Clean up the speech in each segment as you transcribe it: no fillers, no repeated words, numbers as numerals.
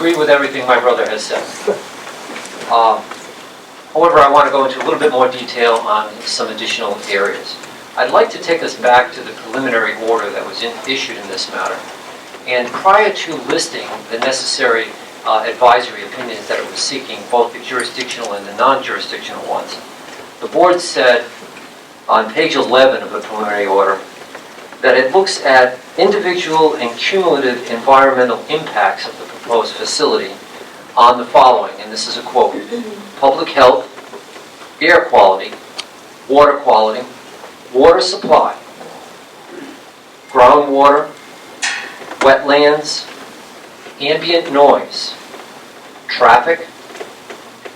agree with everything my brother has said. However, I want to go into a little bit more detail on some additional areas. I'd like to take us back to the preliminary order that was issued in this matter. And prior to listing the necessary advisory opinions that it was seeking, both the jurisdictional and the non-jurisdictional ones, the board said on page 11 of the preliminary order that it looks at individual and cumulative environmental impacts of the proposed facility on the following, and this is a quote: public health, air quality, water supply, groundwater, wetlands, ambient noise, traffic,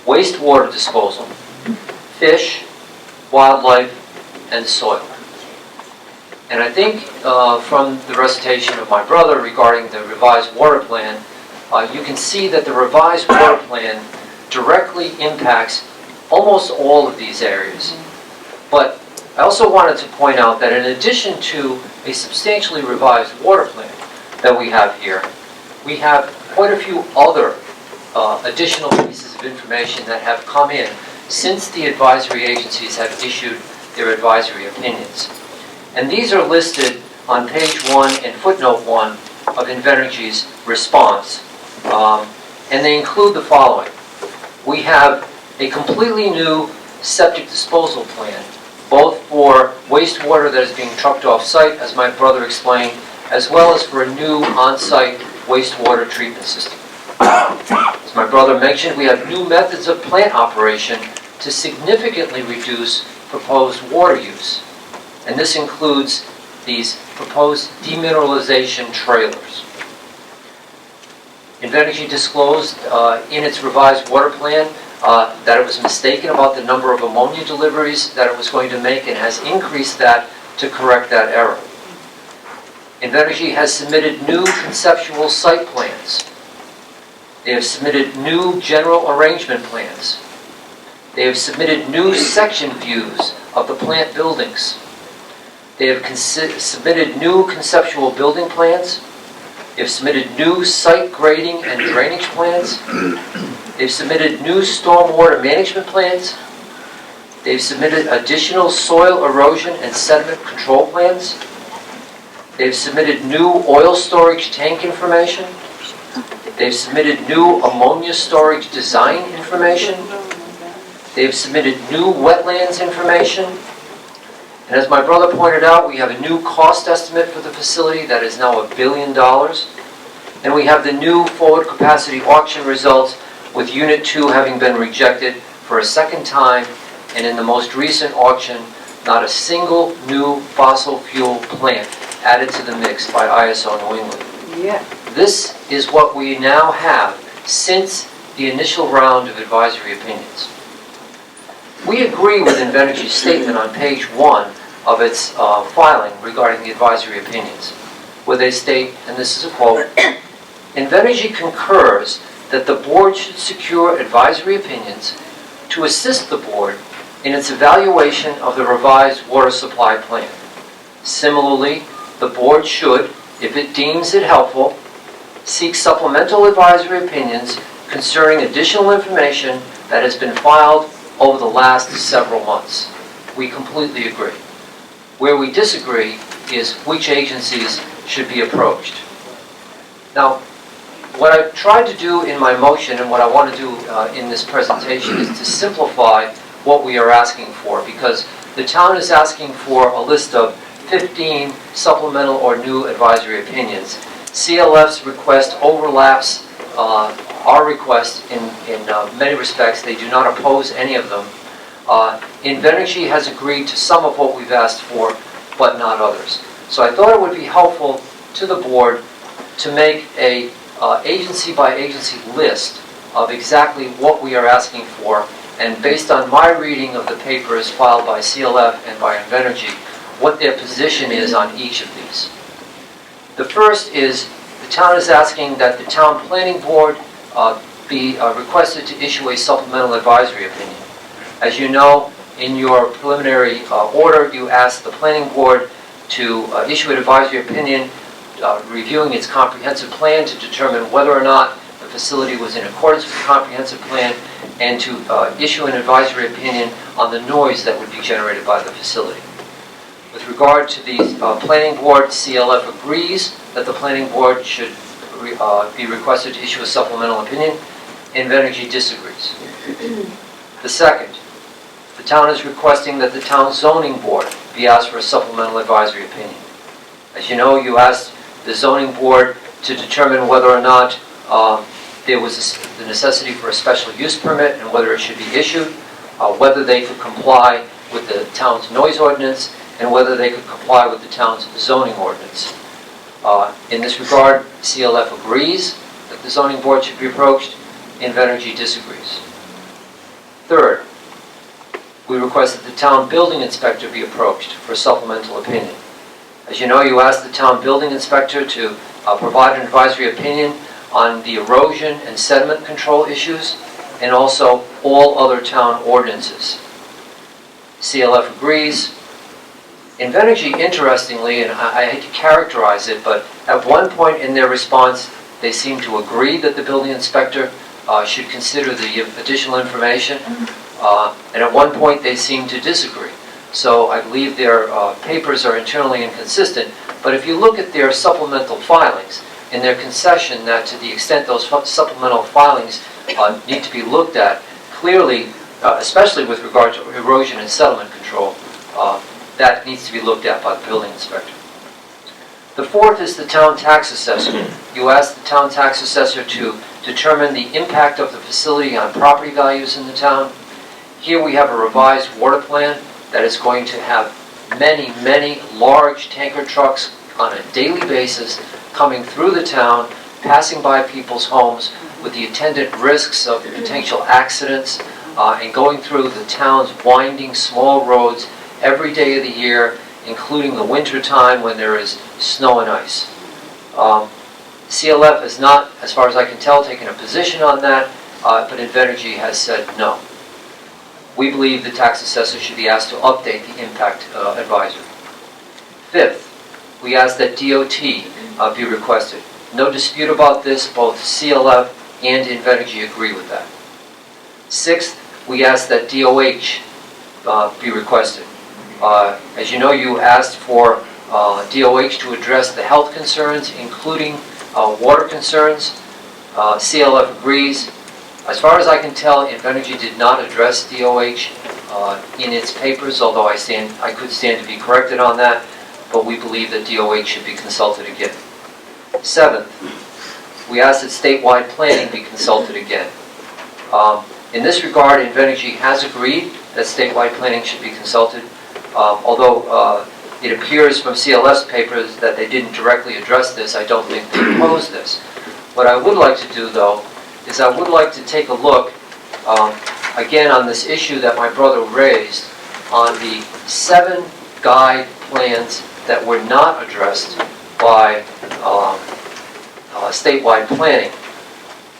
wastewater disposal, fish, wildlife, and soil. And I think from the recitation of my brother regarding the revised water plan, you can see that the revised water plan directly impacts almost all of these areas. But I also wanted to point out that in addition to a substantially revised water plan that we have here, we have quite a few other additional pieces of information that have come in since the advisory agencies have issued their advisory opinions. And these are listed on page 1 and footnote 1 of Invenergy's response. And they include the following. We have a completely new septic disposal plan, both for wastewater that is being trucked off-site, as my brother explained, as well as for a new on-site wastewater treatment system. As my brother mentioned, we have new methods of plant operation to significantly reduce proposed water use. And this includes these proposed demineralization trailers. Invenergy disclosed in its revised water plan that it was mistaken about the number of ammonia deliveries that it was going to make and has increased that to correct that error. Invenergy has submitted new conceptual site plans. They have submitted new general arrangement plans. They have submitted new section views of the plant buildings. They have submitted new conceptual building plans. They have submitted new site grading and drainage plans. They've submitted new stormwater management plans. They've submitted additional soil erosion and sediment control plans. They've submitted new oil storage tank information. They've submitted new ammonia storage design information. They've submitted new wetlands information. And as my brother pointed out, we have a new cost estimate for the facility that is now $1 billion. And we have the new forward capacity auction results, with Unit 2 having been rejected for a second time, and in the most recent auction, not a single new fossil fuel plant added to the mix by ISO New England. Yeah. This is what we now have since the initial round of advisory opinions. We agree with Invenergy's statement on page 1 of its filing regarding the advisory opinions, where they state, and this is a quote, Invenergy concurs that the board should secure advisory opinions to assist the board in its evaluation of the revised water supply plan. Similarly, the board should, if it deems it helpful, seek supplemental advisory opinions concerning additional information that has been filed over the last several months. We completely agree. Where we disagree is which agencies should be approached. Now, what I've tried to do in my motion and what I want to do in this presentation is to simplify what we are asking for, because the town is asking for a list of 15 supplemental or new advisory opinions. CLF's request overlaps our request in many respects. They do not oppose any of them. Invenergy has agreed to some of what we've asked for, but not others. So I thought it would be helpful to the board to make a agency by agency list of exactly what we are asking for, and based on my reading of the papers filed by CLF and by Invenergy, what their position is on each of these. The first is the town is asking that the town planning board be requested to issue a supplemental advisory opinion. As you know, in your preliminary order, you asked the planning board to issue an advisory opinion reviewing its comprehensive plan to determine whether or not the facility was in accordance with the comprehensive plan, and to issue an advisory opinion on the noise that would be generated by the facility. With regard to the planning board, CLF agrees that the planning board should be requested to issue a supplemental opinion. Invenergy disagrees. The second, the town is requesting that the town zoning board be asked for a supplemental advisory opinion. As you know, you asked the zoning board to determine whether or not there was the necessity for a special use permit and whether it should be issued, whether they could comply with the town's noise ordinance, and whether they could comply with the town's zoning ordinance. In this regard, CLF agrees that the zoning board should be approached. Invenergy disagrees. Third, we request that the town building inspector be approached for a supplemental opinion. As you know, you asked the town building inspector to provide an advisory opinion on the erosion and sediment control issues, and also all other town ordinances. CLF agrees. Invenergy, interestingly, and I hate to characterize it, but at one point in their response, they seemed to agree that the building inspector should consider the additional information, and at one point they seemed to disagree. So I believe their papers are internally inconsistent, but if you look at their supplemental filings, in their concession that to the extent those supplemental filings need to be looked at, clearly, especially with regard to erosion and sediment control, that needs to be looked at by the building inspector. The fourth is the town tax assessor. You asked the town tax assessor to determine the impact of the facility on property values in the town. Here we have a revised water plan that is going to have many, many large tanker trucks on a daily basis coming through the town, passing by people's homes with the attendant risks of potential accidents, and going through the town's winding small roads every day of the year, including the winter time when there is snow and ice. CLF has not, as far as I can tell, taken a position on that, but Invenergy has said no. We believe the tax assessor should be asked to update the impact advisory. Fifth, we ask that DOT be requested. No dispute about this, both CLF and Invenergy agree with that. Sixth, we ask that DOH be requested. As you know, you asked for DOH to address the health concerns, including water concerns. CLF agrees. As far as I can tell, Invenergy did not address DOH in its papers, although I could stand to be corrected on that, but we believe that DOH should be consulted again. Seventh, we ask that statewide planning be consulted again. In this regard, Invenergy has agreed that statewide planning should be consulted, although it appears from CLF's papers that they didn't directly address this. I don't think they opposed this. What I would like to do, though, is I would like to take a look, again, on this issue that my brother raised, on the 7 guide plans that were not addressed by statewide planning.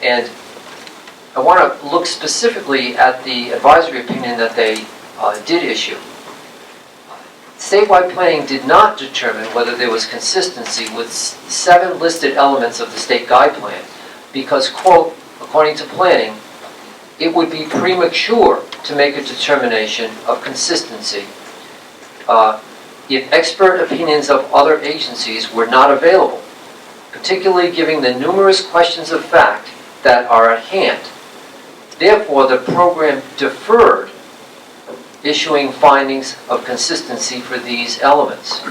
And I want to look specifically at the advisory opinion that they did issue. Statewide planning did not determine whether there was consistency with 7 listed elements of the state guide plan because, quote, according to planning, it would be premature to make a determination of consistency if expert opinions of other agencies were not available, particularly given the numerous questions of fact that are at hand. Therefore, the program deferred issuing findings of consistency for these elements.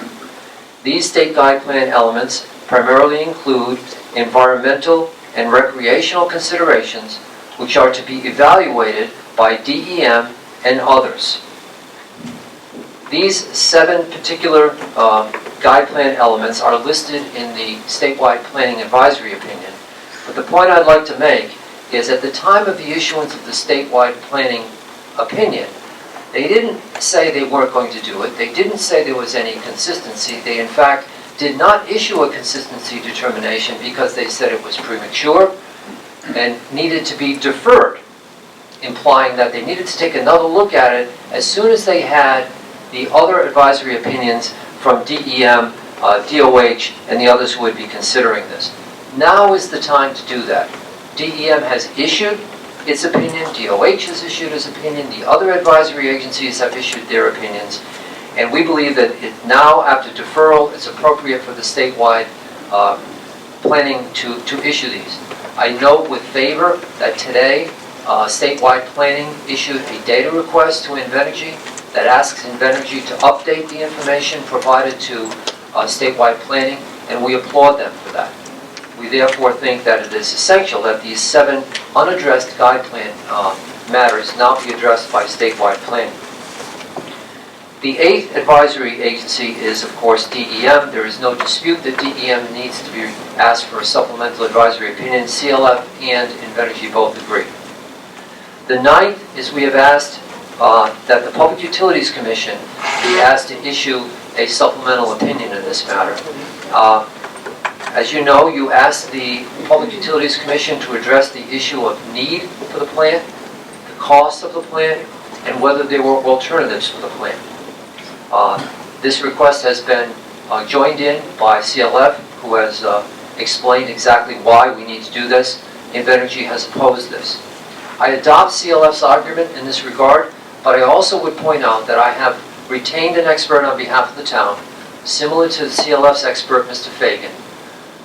These state guide plan elements primarily include environmental and recreational considerations, which are to be evaluated by DEM and others. These 7 particular guide plan elements are listed in the statewide planning advisory opinion. But the point I'd like to make is at the time of the issuance of the statewide planning opinion, they didn't say they weren't going to do it. They didn't say there was any consistency. They, in fact, did not issue a consistency determination because they said it was premature and needed to be deferred, implying that they needed to take another look at it as soon as they had the other advisory opinions from DEM, DOH, and the others who would be considering this. Now is the time to do that. DEM has issued its opinion, DOH has issued its opinion, the other advisory agencies have issued their opinions, and we believe that now, after deferral, it's appropriate for the statewide planning to issue these. I note with favor that today, statewide planning issued a data request to Invenergy that asks Invenergy to update the information provided to statewide planning, and we applaud them for that. We therefore think that it is essential that these 7 unaddressed guide plan matters now be addressed by statewide planning. The 8th advisory agency is, of course, DEM. There is no dispute that DEM needs to be asked for a supplemental advisory opinion. CLF and Invenergy both agree. The 9th is we have asked that the Public Utilities Commission be asked to issue a supplemental opinion in this matter. As you know, you asked the Public Utilities Commission to address the issue of need for the plant, the cost of the plant, and whether there were alternatives for the plant. This request has been joined in by CLF, who has explained exactly why we need to do this. Invenergy has opposed this. I adopt CLF's argument in this regard, but I also would point out that I have retained an expert on behalf of the town, similar to CLF's expert, Mr. Fagan,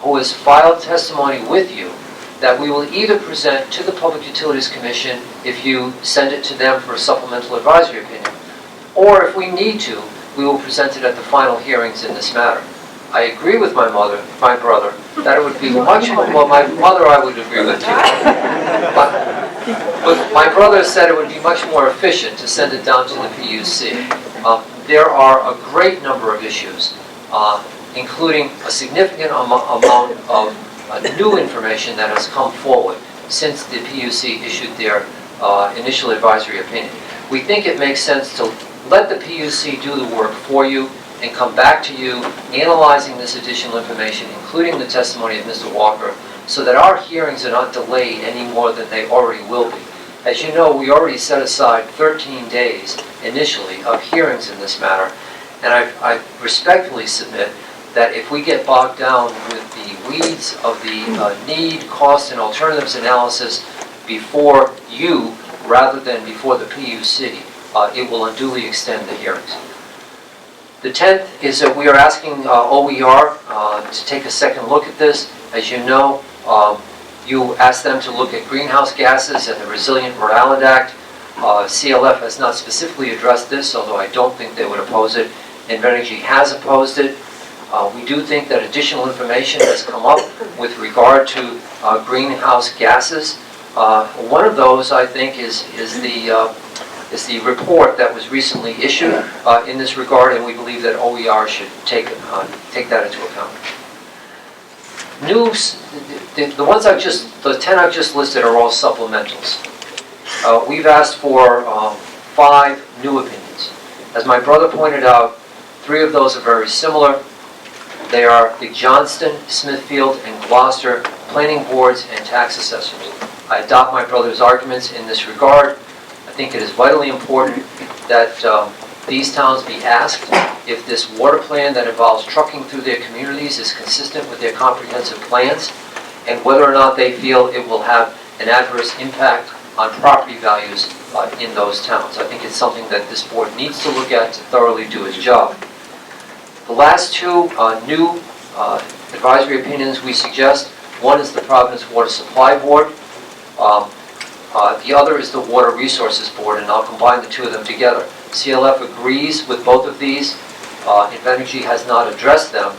who has filed testimony with you that we will either present to the Public Utilities Commission if you send it to them for a supplemental advisory opinion, or if we need to, we will present it at the final hearings in this matter. I agree with my brother, that it would be much more, well, my mother I would agree with too. But my brother said it would be much more efficient to send it down to the PUC. There are a great number of issues, including a significant amount of new information that has come forward since the PUC issued their initial advisory opinion. We think it makes sense to let the PUC do the work for you and come back to you analyzing this additional information, including the testimony of Mr. Walker, so that our hearings are not delayed any more than they already will be. As you know, we already set aside 13 days initially of hearings in this matter, and I respectfully submit that if we get bogged down with the weeds of the need, cost, and alternatives analysis before you, rather than before the PUC, it will unduly extend the hearings. The 10th is that we are asking OER to take a second look at this. As you know, you asked them to look at greenhouse gases and the Resilient Rhode Island Act. CLF has not specifically addressed this, although I don't think they would oppose it. Invenergy has opposed it. We do think that additional information has come up with regard to greenhouse gases. One of those, I think, is the report that was recently issued in this regard, and we believe that OER should take that into account. The 10 I've just listed are all supplementals. We've asked for 5 new opinions. As my brother pointed out, 3 of those are very similar. They are the Johnston, Smithfield, and Gloucester planning boards and tax assessors. I adopt my brother's arguments in this regard. I think it is vitally important that these towns be asked if this water plan that involves trucking through their communities is consistent with their comprehensive plans, and whether or not they feel it will have an adverse impact on property values in those towns. I think it's something that this board needs to look at to thoroughly do its job. The last 2 new advisory opinions we suggest, one is the Providence Water Supply Board. The other is the Water Resources Board, and I'll combine the 2 of them together. CLF agrees with both of these. Invenergy has not addressed them.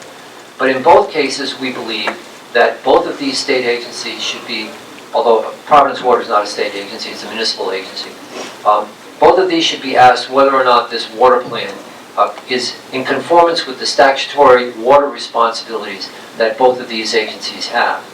But in both cases, we believe that both of these state agencies should be, although Providence Water is not a state agency, it's a municipal agency. Both of these should be asked whether or not this water plan is in conformance with the statutory water responsibilities that both of these agencies have.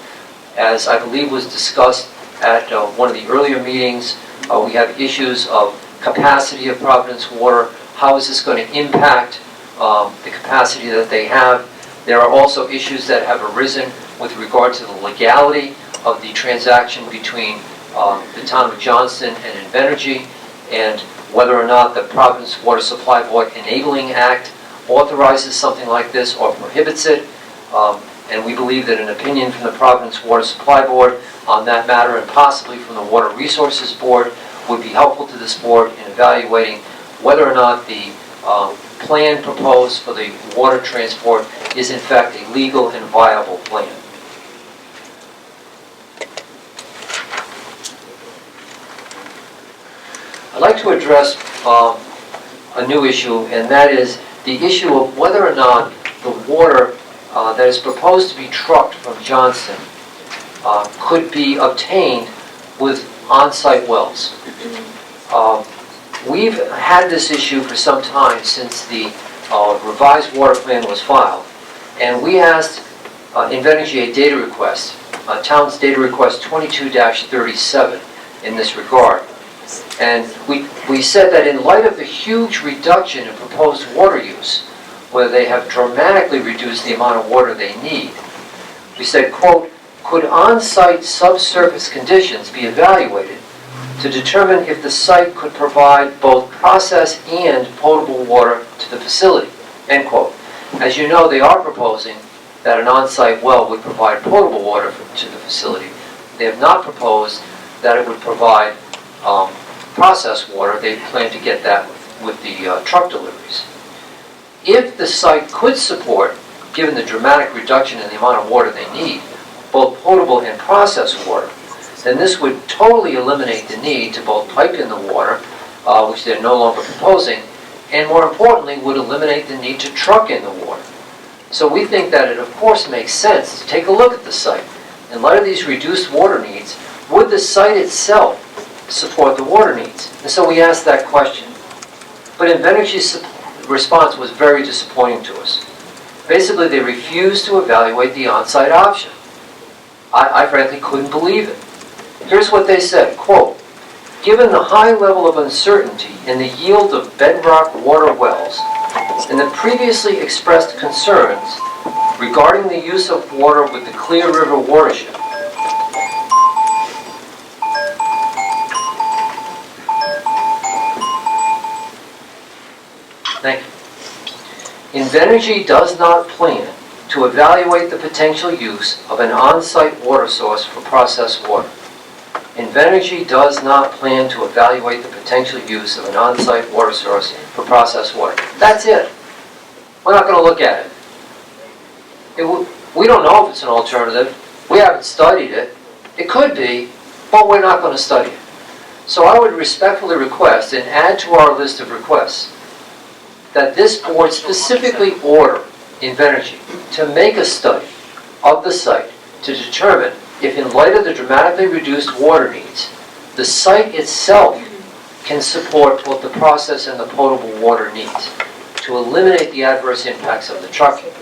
As I believe was discussed at one of the earlier meetings, we have issues of capacity of Providence Water. How is this going to impact the capacity that they have? There are also issues that have arisen with regard to the legality of the transaction between the town of Johnston and Invenergy, and whether or not the Providence Water Supply Board Enabling Act authorizes something like this or prohibits it. and we believe that an opinion from the Providence Water Supply Board on that matter, and possibly from the Water Resources Board, would be helpful to this board in evaluating whether or not the plan proposed for the water transport is in fact a legal and viable plan. I'd like to address a new issue, and that is the issue of whether or not the water that is proposed to be trucked from Johnston could be obtained with on-site wells. We've had this issue for some time since the revised water plan was filed, and we asked Invenergy a data request, town's data request 22-37 in this regard. And we said that in light of the huge reduction in proposed water use, where they have dramatically reduced the amount of water they need, we said, quote, could on-site subsurface conditions be evaluated to determine if the site could provide both process and potable water to the facility, end quote. As you know, they are proposing that an on-site well would provide potable water to the facility. They have not proposed that it would provide processed water. They plan to get that with the truck deliveries. If the site could support, given the dramatic reduction in the amount of water they need, both potable and processed water, then this would totally eliminate the need to both pipe in the water, which they're no longer proposing, and more importantly, would eliminate the need to truck in the water. So we think that it of course makes sense to take a look at the site. In light of these reduced water needs, would the site itself support the water needs? And so we asked that question. But Invenergy's response was very disappointing to us. Basically, they refused to evaluate the on-site option. I frankly couldn't believe it. Here's what they said, quote, given the high level of uncertainty in the yield of bedrock water wells and the previously expressed concerns regarding the use of water with the Clear River watershed, thank you. Invenergy does not plan to evaluate the potential use of an on-site water source for processed water. Invenergy does not plan to evaluate the potential use of an on-site water source for processed water. That's it. We're not going to look at it. We don't know if it's an alternative. We haven't studied it. It could be, but we're not going to study it. So I would respectfully request and add to our list of requests that this board specifically order Invenergy to make a study of the site to determine if, in light of the dramatically reduced water needs, the site itself can support both the process and the potable water needs to eliminate the adverse impacts of the trucking.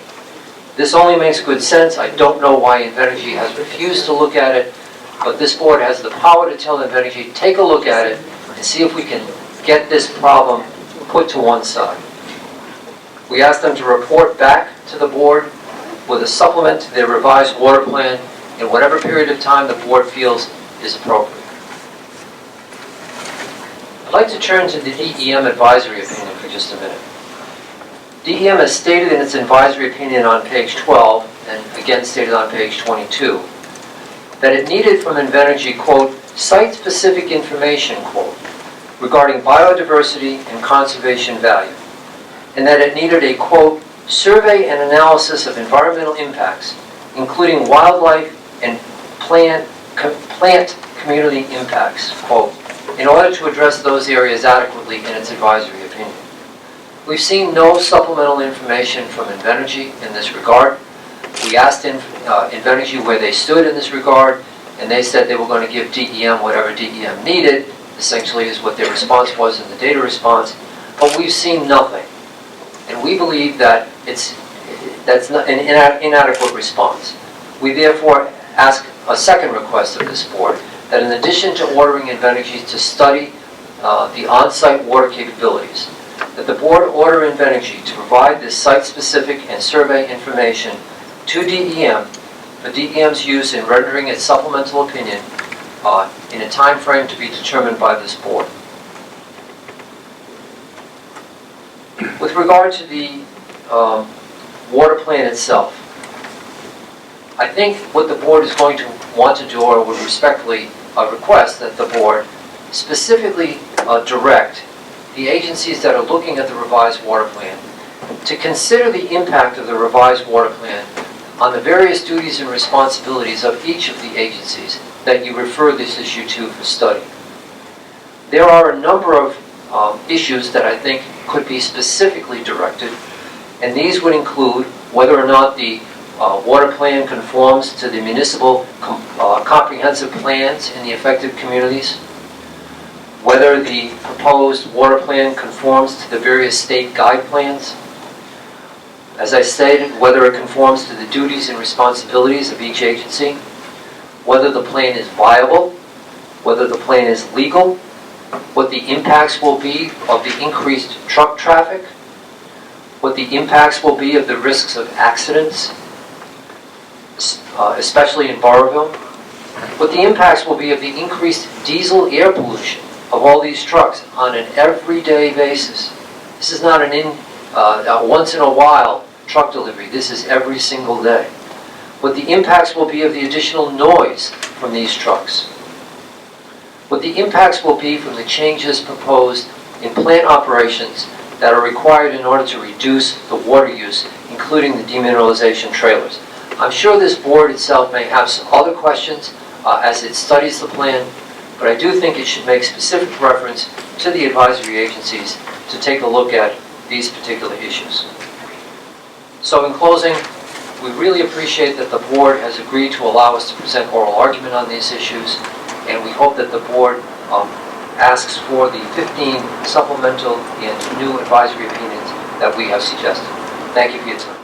This only makes good sense. I don't know why Invenergy has refused to look at it, but this board has the power to tell Invenergy, take a look at it and see if we can get this problem put to one side. We asked them to report back to the board with a supplement to their revised water plan in whatever period of time the board feels is appropriate. I'd like to turn to the DEM advisory opinion for just a minute. DEM has stated in its advisory opinion on page 12, and again stated on page 22, that it needed from Invenergy, quote, site-specific information, quote, regarding biodiversity and conservation value, and that it needed a, quote, survey and analysis of environmental impacts, including wildlife and plant community impacts, quote, in order to address those areas adequately in its advisory opinion. We've seen no supplemental information from Invenergy in this regard. We asked Invenergy where they stood in this regard, and they said they were going to give DEM whatever DEM needed, essentially is what their response was in the data response, but we've seen nothing. And we believe that that's not an inadequate response. We therefore ask a second request of this board, that in addition to ordering Invenergy to study the on-site water capabilities, that the board order Invenergy to provide this site-specific and survey information to DEM for DEM's use in rendering its supplemental opinion in a time frame to be determined by this board. With regard to the water plan itself, I think what the board is going to want to do, or would respectfully request that the board specifically direct the agencies that are looking at the revised water plan to consider the impact of the revised water plan on the various duties and responsibilities of each of the agencies that you refer this issue to for study. There are a number of issues that I think could be specifically directed, and these would include whether or not the water plan conforms to the municipal comprehensive plans in the affected communities, whether the proposed water plan conforms to the various state guide plans, as I stated, whether it conforms to the duties and responsibilities of each agency, whether the plan is viable, whether the plan is legal, what the impacts will be of the increased truck traffic, what the impacts will be of the risks of accidents, especially in Burrillville, what the impacts will be of the increased diesel air pollution of all these trucks on an everyday basis. This is not a once in a while truck delivery. This is every single day. What the impacts will be of the additional noise from these trucks. What the impacts will be from the changes proposed in plant operations that are required in order to reduce the water use, including the demineralization trailers. I'm sure this board itself may have some other questions as it studies the plan, but I do think it should make specific reference to the advisory agencies to take a look at these particular issues. So in closing, we really appreciate that the board has agreed to allow us to present oral argument on these issues, and we hope that the board asks for the 15 supplemental and new advisory opinions that we have suggested. Thank you for your time.